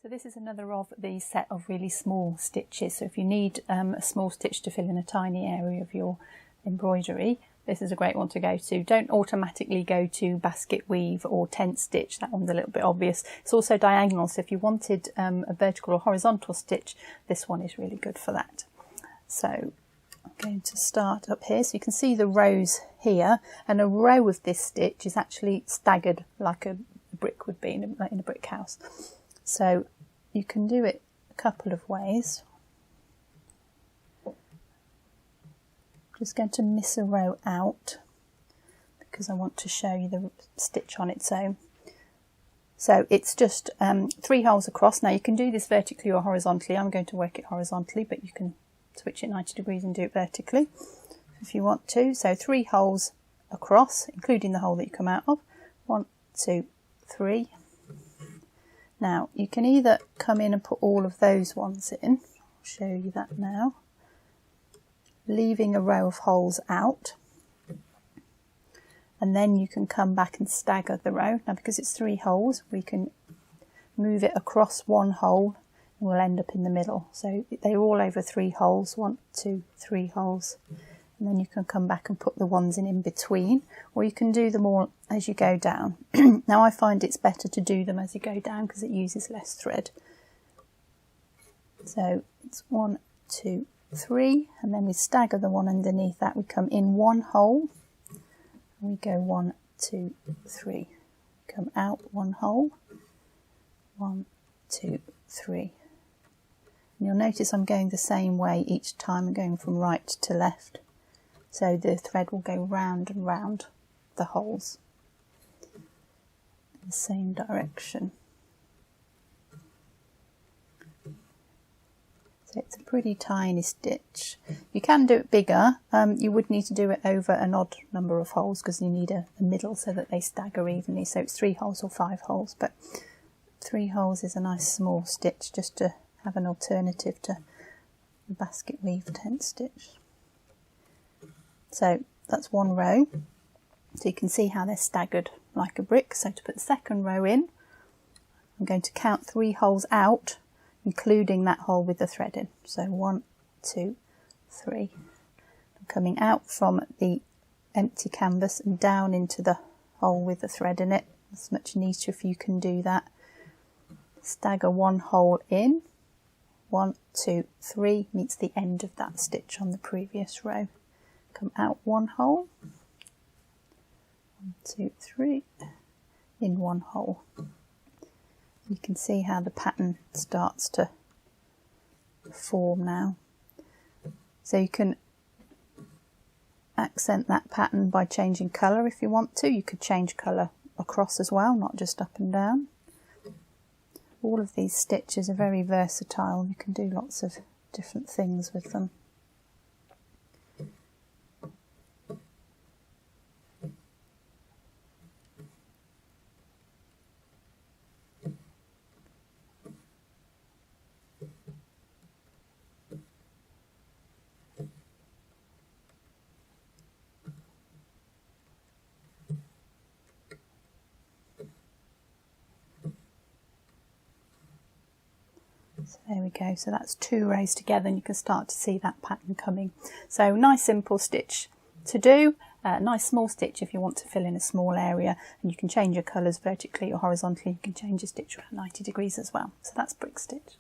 So this is another of the set of really small stitches. So if you need a small stitch to fill in a tiny area of your embroidery, this is a great one to go to. Don't automatically go to basket weave or tent stitch. That one's a little bit obvious. It's also diagonal, so if you wanted a vertical or horizontal stitch, this one is really good for that. So I'm going to start up here. So you can see the rows here, and a row of this stitch is actually staggered like a brick would be in a brick house. So you can do it a couple of ways. Just going to miss a row out because I want to show you the stitch on its own. So it's just 3 holes across. Now you can do this vertically or horizontally. I'm going to work it horizontally, but you can switch it 90 degrees and do it vertically if you want to. So 3 holes across, including the hole that you come out of. 1, 2, 3. Now you can either come in and put all of those ones in. I'll show you that now. Leaving a row of holes out, and then you can come back and stagger the row. Now because it's 3 holes, we can move it across 1 hole and we'll end up in the middle. So they're all over 3 holes, 1, 2, 3 holes, and then you can come back and put the ones in between, or you can do them all as you go down. Now I find it's better to do them as you go down because it uses less thread. So it's 1, 2, 3, and then we stagger the one underneath that. We come in 1 hole and we go 1, 2, 3, come out 1 hole, 1, 2, 3, and you'll notice I'm going the same way each time. I'm going from right to left, so the thread will go round and round the holes in the same direction. So it's a pretty tiny stitch. You can do it bigger. You would need to do it over an odd number of holes because you need a middle so that they stagger evenly. So it's 3 holes or 5 holes, but 3 holes is a nice small stitch just to have an alternative to the basket weave tent stitch. So that's 1 row. So you can see how they're staggered like a brick. So to put the second row in, I'm going to count 3 holes out, including that hole with the thread in. So 1, 2, 3. I'm coming out from the empty canvas and down into the hole with the thread in it. It's much neater if you can do that. Stagger 1 hole in. 1, 2, 3 meets the end of that stitch on the previous row. Come out 1 hole. 1, 2, 3. In 1 hole. You can see how the pattern starts to form now. So you can accent that pattern by changing colour if you want to. You could change colour across as well, not just up and down. All of these stitches are very versatile. You can do lots of different things with them. So there we go, so that's 2 rows together and you can start to see that pattern coming. So nice simple stitch to do, nice small stitch if you want to fill in a small area, and you can change your colours vertically or horizontally. You can change your stitch around 90 degrees as well. So that's brick stitch.